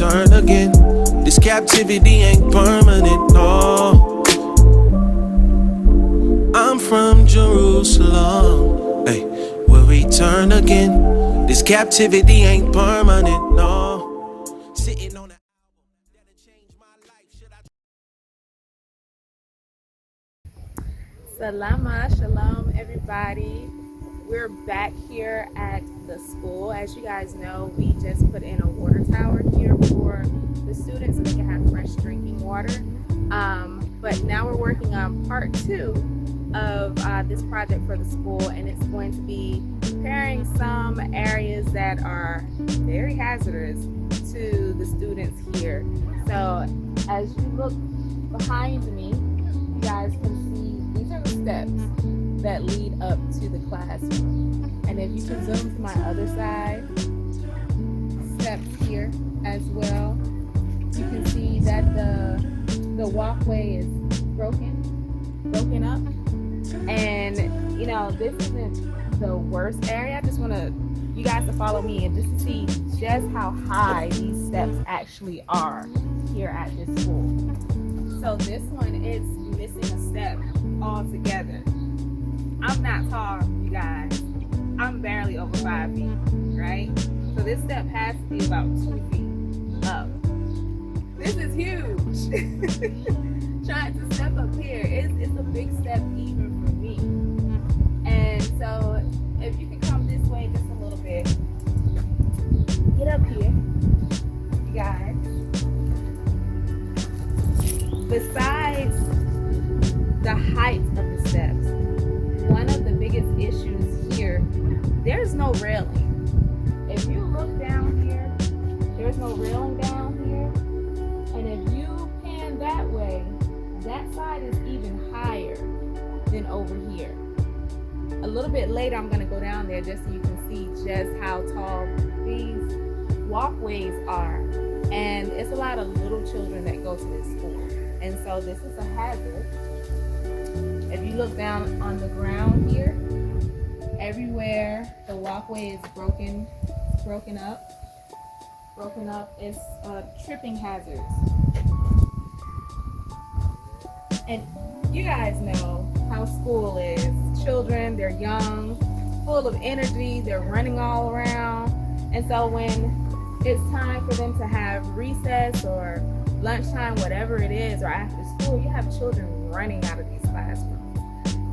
return again. This captivity ain't permanent, no. I'm from Jerusalem, hey, we'll return again. This captivity ain't permanent, no. Sitting on the album that'll change my life. Should I? Salama, shalom everybody. We're back here at the school. As you guys know, we just put in a water tower here for the students so they can have fresh drinking water. But now we're working on part 2 of this project for the school, and it's going to be preparing some areas that are very hazardous to the students here. So as you look behind me, you guys can see these are the steps that lead up to the classroom. And if you can zoom to my other side, steps here as well, you can see that the walkway is broken up. And you know, this isn't the worst area. I just want you guys to follow me and just to see just how high these steps actually are here at this school. So this one is missing a step altogether. I'm not tall, you guys. I'm barely over 5 feet, right? So this step has to be about 2 feet up. This is huge. Trying to step up here, it's a big step even for me. And so if you can come this way just a little bit, get up here, you guys. Besides the height of the steps, one of the biggest issues here, there's no railing. If you look down here, there's no railing down here. And if you pan that way, that side is even higher than over here. A little bit later, I'm gonna go down there just so you can see just how tall these walkways are. And it's a lot of little children that go to this school. And so this is a hazard. If you look down on the ground here, everywhere the walkway is broken up, it's tripping hazards. And you guys know how school is. Children, they're young, full of energy, they're running all around. And so when it's time for them to have recess or lunchtime, whatever it is, or after school, you have children running out of these classrooms.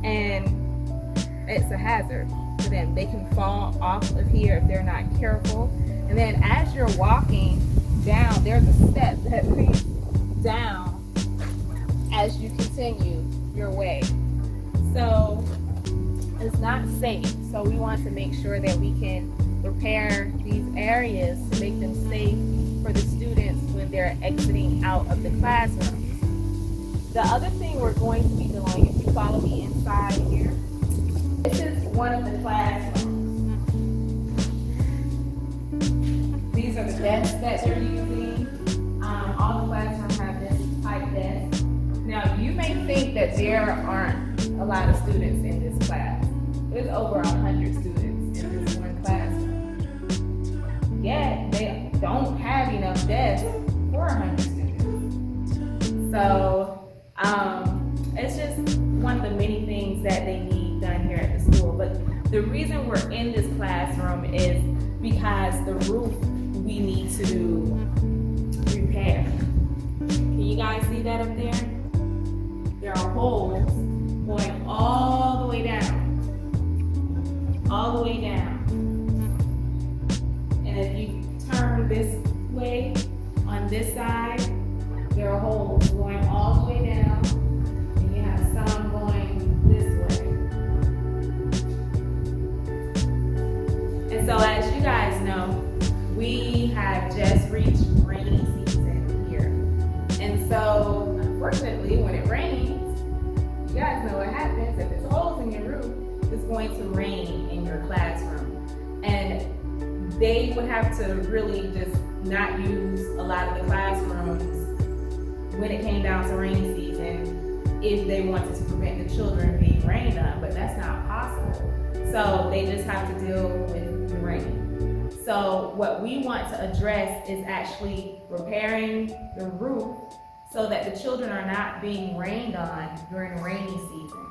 And it's a hazard to them. They can fall off of here if they're not careful. And then as you're walking down, there's a step that leads down as you continue your way. So it's not safe. So we want to make sure that we can prepare these areas to make them safe for the students when they're exiting out of the classroom. The other thing we're going to be doing, if you follow me inside here, this is one of the classrooms. These are the desks that you're using. All the classrooms have this type desk. Now, you may think that there aren't a lot of students in this class. There's over 100 students in this one classroom. Yet, they don't have enough desks for 100 students. So, it's just one of the many things that they need done here at the school. But the reason we're in this classroom is because the roof we need to repair. Can you guys see that up there? There are holes going all the way down. All the way down. And if you turn this way, on this side, there are holes going all the way down, and you have some going this way. And so as you guys know, we have just reached rainy season here. And so, unfortunately, when it rains, you guys know what happens. If there's holes in your roof, it's going to rain in your classroom. And they would have to really just not use a lot of the classrooms when it came down to rainy season if they wanted to prevent the children being rained on, but that's not possible. So they just have to deal with the rain. So what we want to address is actually repairing the roof so that the children are not being rained on during rainy season,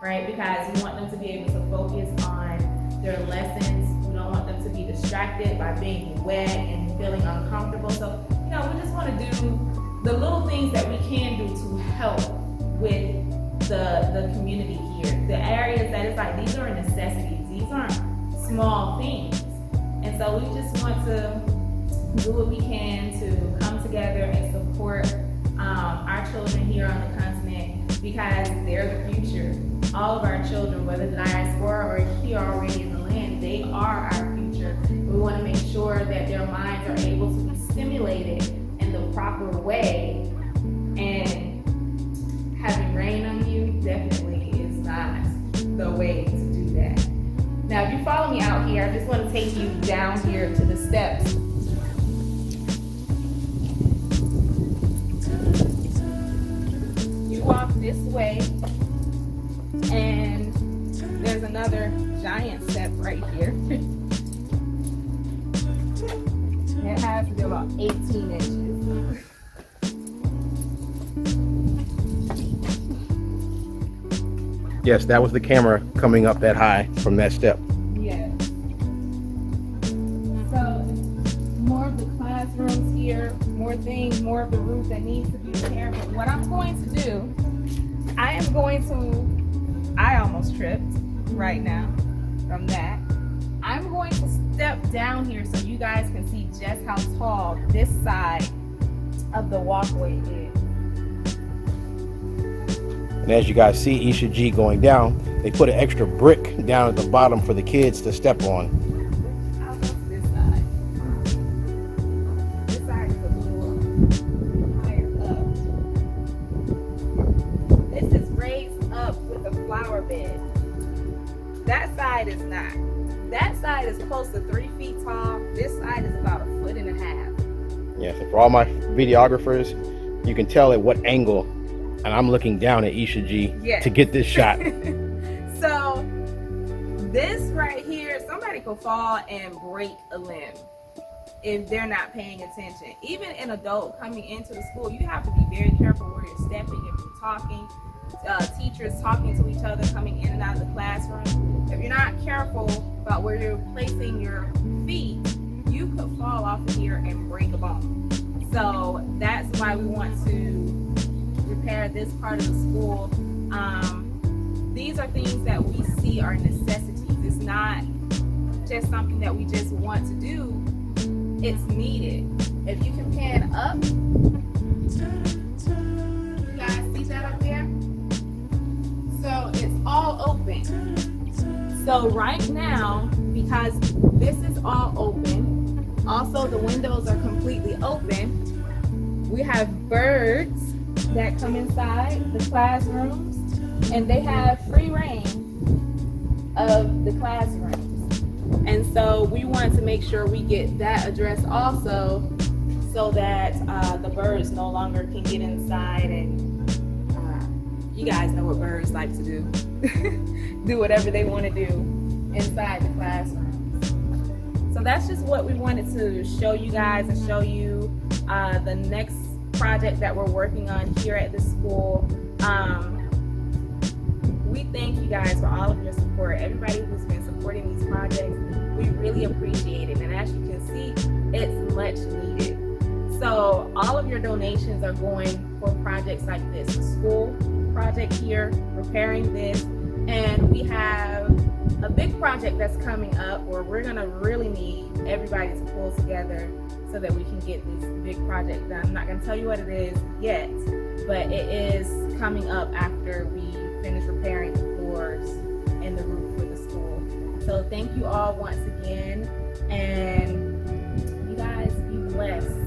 right? Because we want them to be able to focus on their lessons. We don't want them to be distracted by being wet and feeling uncomfortable. So, you know, we just want to do the little things that we can do to help with the community here. The areas that it's like, these are necessities. These aren't small things. And so we just want to do what we can to come together and support our children here on the continent, because they're the future. All of our children, whether diaspora or here already in the land, they are our future. We want to make sure that their minds are able to be stimulated in the proper way, and having rain on you definitely is not the way to do that. Now, if you follow me out here, I just want to take you down here to the steps. You walk this way, and there's another giant step right here. It has to be about 18 inches. Yes, that was the camera coming up that high from that step. Yes. So, more of the classrooms here, more things, more of the roof that needs to be repaired. But what I'm going to do, I almost tripped right now from that. I'm going to step down here so you guys can see just how tall this side of the walkway is. And as you guys see Isha G going down, they put an extra brick down at the bottom for the kids to step on. How about this side? This side is a little higher up. This is raised up with a flower bed. That side is not. That side is close to 3 feet tall. This side is about 1.5 feet. Yeah, so for all my videographers, you can tell at what angle, and I'm looking down at Isha G to get this shot. So this right here, somebody could fall and break a limb if they're not paying attention. Even an adult coming into the school, you have to be very careful where you're stepping, if you're talking, teachers talking to each other, coming in and out of the classroom. If you're not careful about where you're placing your feet, you could fall off of here and break a bone. So that's why we want to repair this part of the school. These are things that we see are necessities. It's not just something that we just want to do. It's needed. If you can pan up, you guys see that up there? So it's all open. So right now, because this is all open, also the windows are completely open, we have birds that come inside the classrooms, and they have free reign of the classrooms. And so we want to make sure we get that addressed also, so that the birds no longer can get inside, and you guys know what birds like to do. Do whatever they want to do inside the classrooms. So that's just what we wanted to show you guys, and show you the next project that we're working on here at the school. We thank you guys for all of your support. Everybody who's been supporting these projects, we really appreciate it. And as you can see, it's much needed. So all of your donations are going for projects like this. The school project here, repairing this, and we have a big project that's coming up where we're gonna really need everybody to pull together so that we can get this big project done. I'm not gonna tell you what it is yet, but it is coming up after we finish repairing the floors and the roof for the school. So thank you all once again, and you guys be blessed.